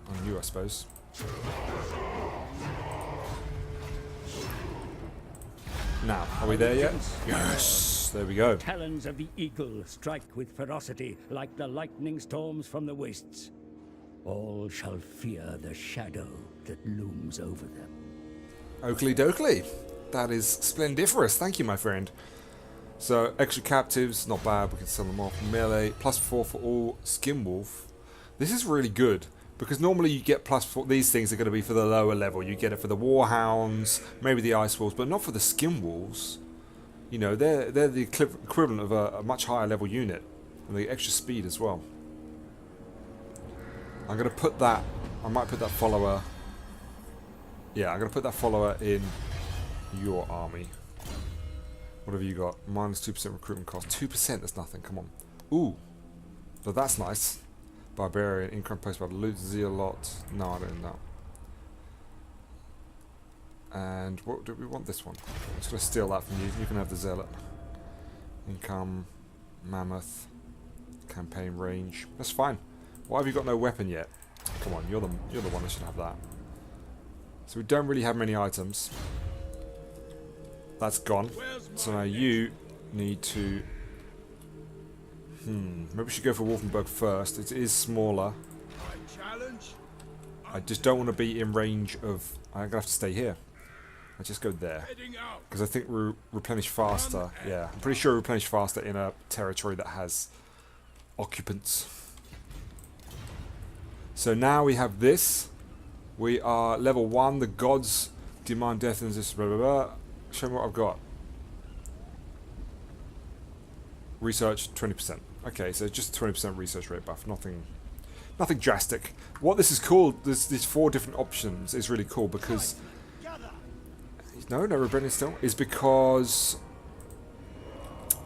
On you, I suppose. Now, are we there yet? Yes! There we go. Talons of the eagle strike with ferocity like the lightning storms from the wastes. All shall fear the shadow that looms over them. Oakley dokley. That is splendiferous. Thank you, my friend. So, extra captives, not bad. We can sell them off. Melee, +4 for all. Skinwolf. This is really good, because normally you get +4. These things are going to be for the lower level. You get it for the Warhounds, maybe the Ice Wolves, but not for the Skinwolves. You know, they're the equivalent of a much higher level unit. And the extra speed as well. I'm going to put that... I might put that follower... Yeah, I'm going to put that follower in your army. What have you got? -2% recruitment cost. 2%, that's nothing, come on. Ooh. So that's nice. Barbarian, income post by loot, Zealot. No, I don't know that. And what do we want this one? I'm just going to steal that from you. You can have the Zealot. Income, Mammoth, campaign range. That's fine. Why have you got no weapon yet? Come on, you're the one that should have that. So we don't really have many items. That's gone. So now you need to... maybe we should go for Wolfenburg first. It is smaller. I just don't want to be in range of... I'm going to have to stay here. I just go there. Because I think we replenish faster. Yeah, I'm pretty sure we replenish faster in a territory that has occupants. So now we have this. We are level 1. The gods demand death and this... Blah, blah, blah. Show me what I've got. Research 20%. Okay, so just a 20% research rate buff. Nothing drastic. What this is called, these 4 different options is really cool because... No rebellion still. Is because...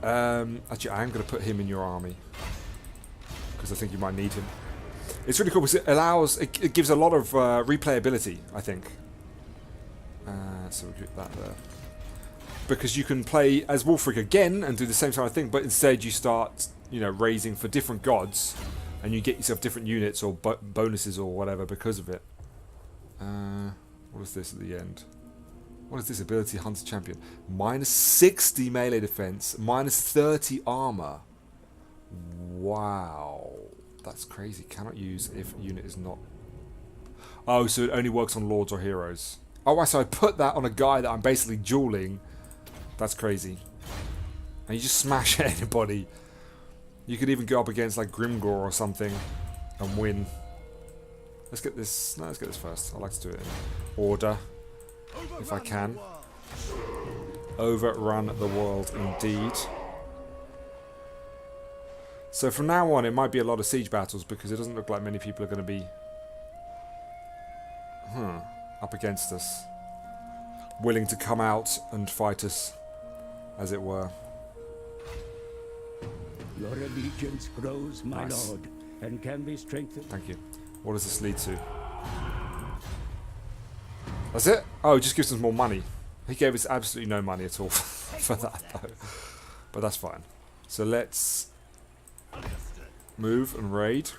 actually, I am going to put him in your army. Because I think you might need him. It's really cool because it allows... It gives a lot of replayability, I think. So we get that there. Because you can play as Wulfrick again and do the same kind of thing, but instead you start, you know, raising for different gods, and you get yourself different units or bonuses or whatever because of it. What is this at the end? What is this ability? Hunter Champion. Minus 60 melee defense, minus 30 armor. Wow. That's crazy. Cannot use if unit is not... Oh, so it only works on lords or heroes. Oh, so I put that on a guy that I'm basically dueling. That's crazy. And you just smash anybody. You could even go up against like Grimgor or something and win. Let's get this. No, let's get this first. I like to do it in order, if I can. Overrun the world, indeed. So from now on, it might be a lot of siege battles because it doesn't look like many people are going to be up against us, willing to come out and fight us, as it were. Your allegiance grows, my Nice. lord, and can be strengthened. Thank you. What does this lead to? That's it? Oh, it just gives us more money. He gave us absolutely no money at all for that, though. But that's fine. So let's move and raid.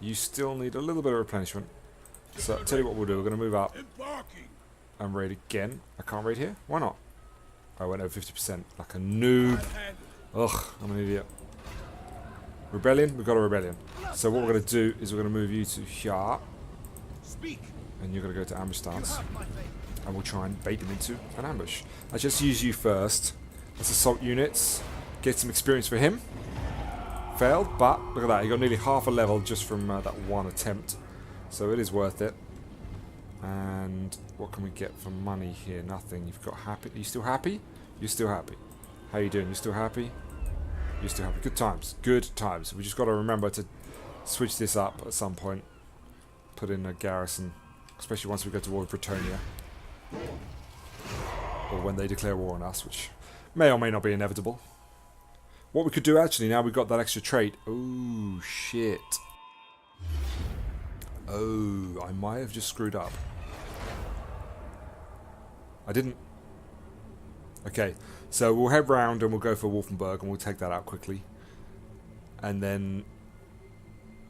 You still need a little bit of replenishment. So I'll tell you what we'll do. We're going to move up Embarking. and raid again. I can't raid here? Why not? I went over 50%. Like a noob. Ugh, I'm an idiot. Rebellion? We've got a rebellion. So what we're going to do is we're going to move you to here. Speak. And you're going to go to ambush stance. And we'll try and bait them into an ambush. I just use you first. Let's assault units. Get some experience for him. Failed, but look at that. He got nearly half a level just from that one attempt. So it is worth it. And what can we get for money here? Nothing. You've got happy. Are you still happy? You're still happy. How you doing? You still happy? You're still happy. Good times. Good times. We just got to remember to switch this up at some point. Put in a garrison. Especially once we go towards Bretonnia. Or when they declare war on us, which may or may not be inevitable. What we could do actually, now we've got that extra trait. Oh, shit. Oh, I might have just screwed up. I didn't. Okay, so we'll head round and we'll go for Wolfenburg and we'll take that out quickly. And then...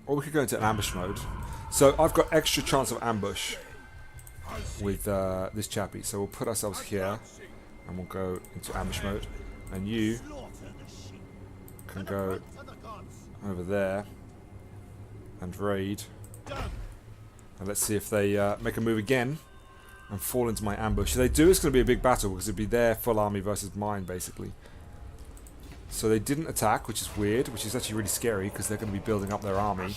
Or we could go into an ambush mode. So I've got extra chance of ambush with this chappie. So we'll put ourselves here and we'll go into ambush mode. And you can go over there and raid. And let's see if they make a move again and fall into my ambush. If they do, it's going to be a big battle because it'd be their full army versus mine, basically. So they didn't attack, which is weird, which is actually really scary because they're going to be building up their army.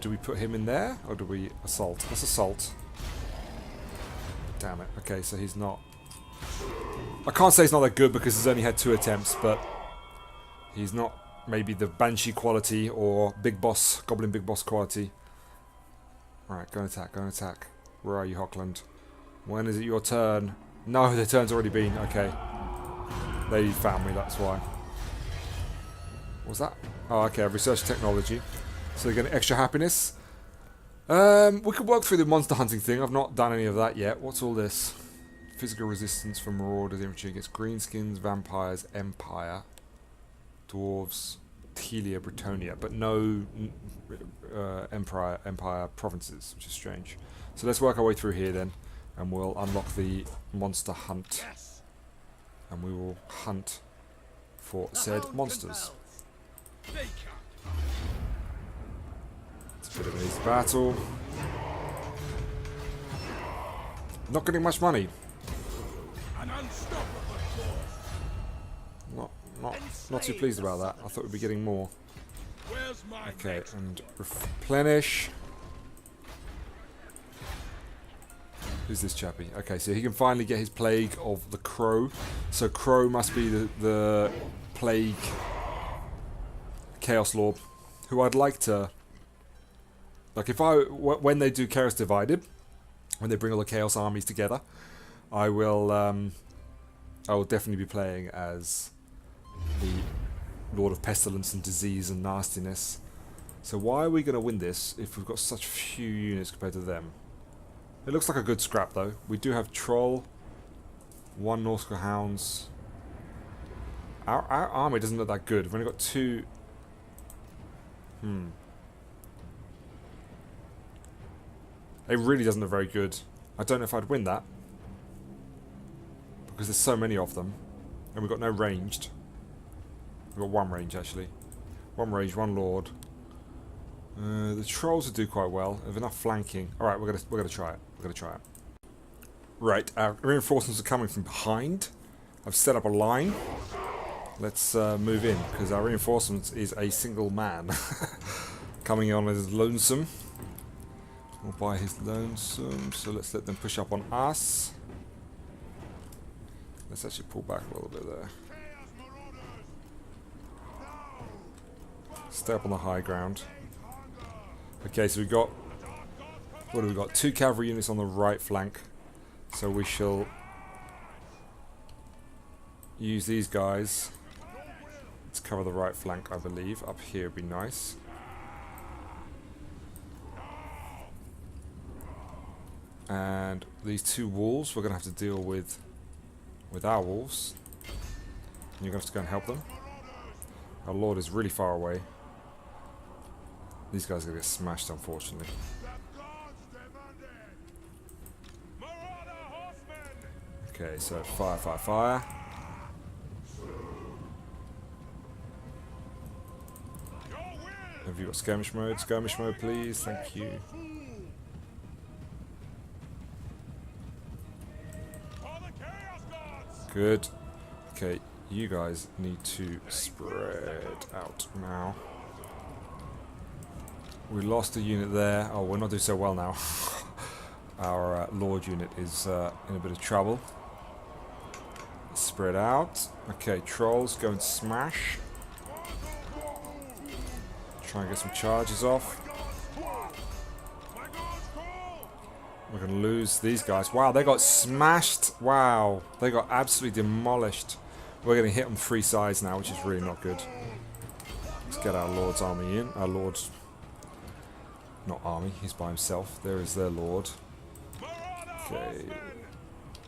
Do we put him in there or do we assault? Let's assault. Damn it. Okay, so he's not... I can't say he's not that good because he's only had 2 attempts, but he's not maybe the Banshee quality or Big Boss, Goblin Big Boss quality. Alright, go and attack, go and attack. Where are you, Hockland? When is it your turn? No, the turn's already been. Okay. They found me, that's why. What was that? Oh, okay, I've researched technology. So they're getting extra happiness. We could work through the monster hunting thing. I've not done any of that yet. What's all this? Physical resistance from marauders, infantry against greenskins, vampires, empire, dwarves, Telia, Bretonnia, but no empire provinces, which is strange. So let's work our way through here then, and we'll unlock the monster hunt, and we will hunt for said monsters. It's a bit of an easy battle. Not getting much money. An unstoppable force. Not too pleased about that. I thought we'd be getting more. Where's my Okay, mate? and replenish. Who's this chappie? Okay, so he can finally get his plague of the crow. So crow must be the plague chaos lord, who I'd like to... Like if when they do Chaos Divided, when they bring all the chaos armies together, I will definitely be playing as the Lord of Pestilence and Disease and Nastiness. So why are we going to win this if we've got such few units compared to them? It looks like a good scrap though. We do have Troll, 1 Norsca Hounds. Our army doesn't look that good. We've only got 2. It really doesn't look very good. I don't know if I'd win that. Because there's so many of them. And we've got no ranged. We've got 1 range actually. 1 range, 1 lord. The trolls will do quite well. Have enough flanking. Alright, we're gonna try it. We're gonna try it. Right, our reinforcements are coming from behind. I've set up a line. Let's move in, because our reinforcements is a single man. Coming on as lonesome. Or by his lonesome. So let's let them push up on us. Let's actually pull back a little bit there. Stay up on the high ground. Okay, so we've got... What do we got? 2 cavalry units on the right flank. So we shall use these guys. Let's cover the right flank, I believe. Up here would be nice. And these 2 wolves, we're going to have to deal with our wolves. And you're going to have to go and help them. Our lord is really far away. These guys are going to get smashed, unfortunately. Okay, so fire, fire, fire. Have you got skirmish mode? Skirmish mode, please. Thank you. Good. Okay, you guys need to spread out now. We lost a unit there. Oh, we're not doing so well now. Our Lord unit is in a bit of trouble. Spread out. Okay, trolls, go and smash. Try and get some charges off. We're going to lose these guys. Wow, they got smashed. Wow, they got absolutely demolished. We're going to hit on 3 sides now, which is really not good. Let's get our Lord's army in. Our Lord's... Not army, he's by himself. There is their Lord. Okay.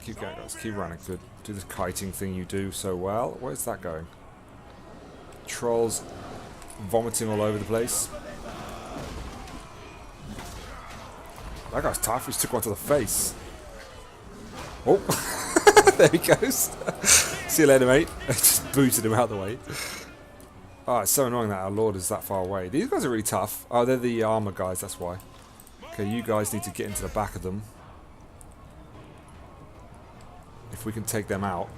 Keep going, guys. Keep running. Good. Do this kiting thing you do so well. Where's that going? Trolls vomiting all over the place. That guy's tough. He just took one to the face. Oh. There he goes. See you later, mate. Just booted him out of the way. Oh, it's so annoying that our Lord is that far away. These guys are really tough. Oh, they're the armor guys, that's why. Okay, you guys need to get into the back of them. If we can take them out.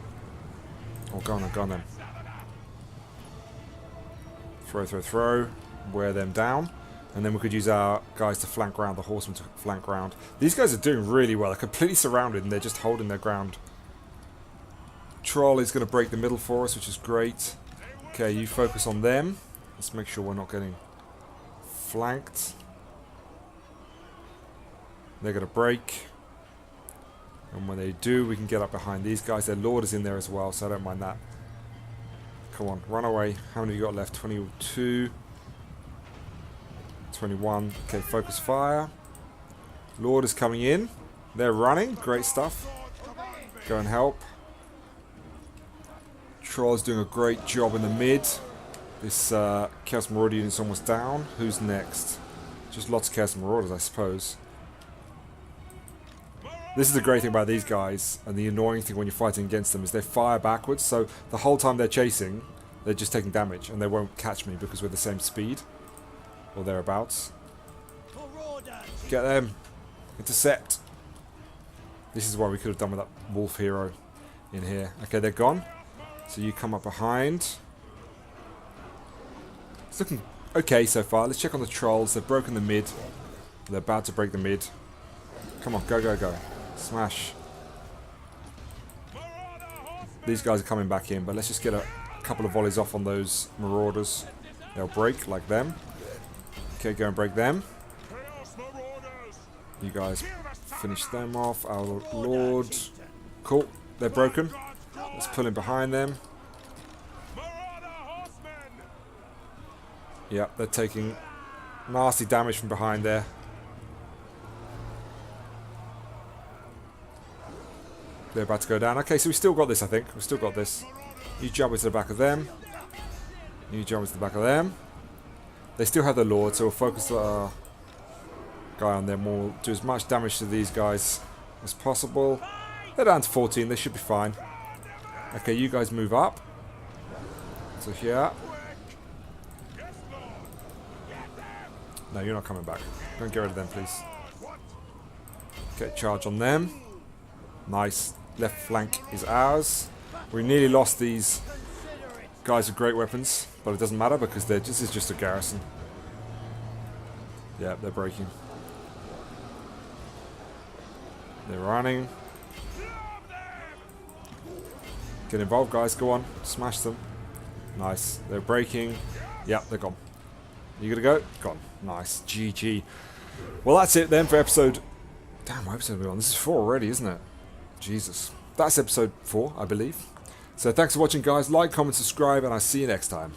Oh, go on then. Throw, throw, throw. Wear them down. And then we could use our guys to flank round, the horsemen to flank round. These guys are doing really well. They're completely surrounded and they're just holding their ground. Troll is going to break the middle for us, which is great. Okay, you focus on them. Let's make sure we're not getting flanked. They're going to break. And when they do, we can get up behind these guys. Their Lord is in there as well, so I don't mind that. Come on, run away. How many have you got left? 22. 21. Okay, focus fire. Lord is coming in. They're running. Great stuff. Go and help. Troll's doing a great job in the mid. This Chaos Marauder unit's almost down. Who's next? Just lots of Chaos Marauders, I suppose. This is the great thing about these guys, and the annoying thing when you're fighting against them is they fire backwards, so the whole time they're chasing, they're just taking damage, and they won't catch me because we're the same speed. Or thereabouts. Get them. Intercept. This is what we could have done with that wolf hero in here. Okay, they're gone. So you come up behind. It's looking okay so far. Let's check on the trolls. They've broken the mid. They're about to break the mid. Come on, go, go, go. Smash. These guys are coming back in, but let's just get a couple of volleys off on those marauders. They'll break like them. Okay, go and break them. You guys finish them off. Our Lord. Cool. They're broken. Let's pull in behind them. Yep, they're taking nasty damage from behind there. They're about to go down. Okay, so we still got this, I think. We've still got this. You jump into the back of them. You jump into the back of them. They still have the Lord, so we'll focus our guy on them. We'll do as much damage to these guys as possible. They're down to 14. They should be fine. Okay, you guys move up. So here. No, you're not coming back. Don't get rid of them, please. Okay, charge on them. Nice. Left flank is ours. We nearly lost these guys with great weapons, but it doesn't matter because this is just a garrison. Yeah, they're breaking. They're running. Get involved, guys. Go on. Smash them. Nice. They're breaking. Yep, they're gone. You gonna go? Gone. Nice. GG. Well, that's it then for episode... Damn, what episode are we on? This is 4 already, isn't it? Jesus. That's episode 4, I believe. So thanks for watching, guys. Like, comment, subscribe, and I'll see you next time.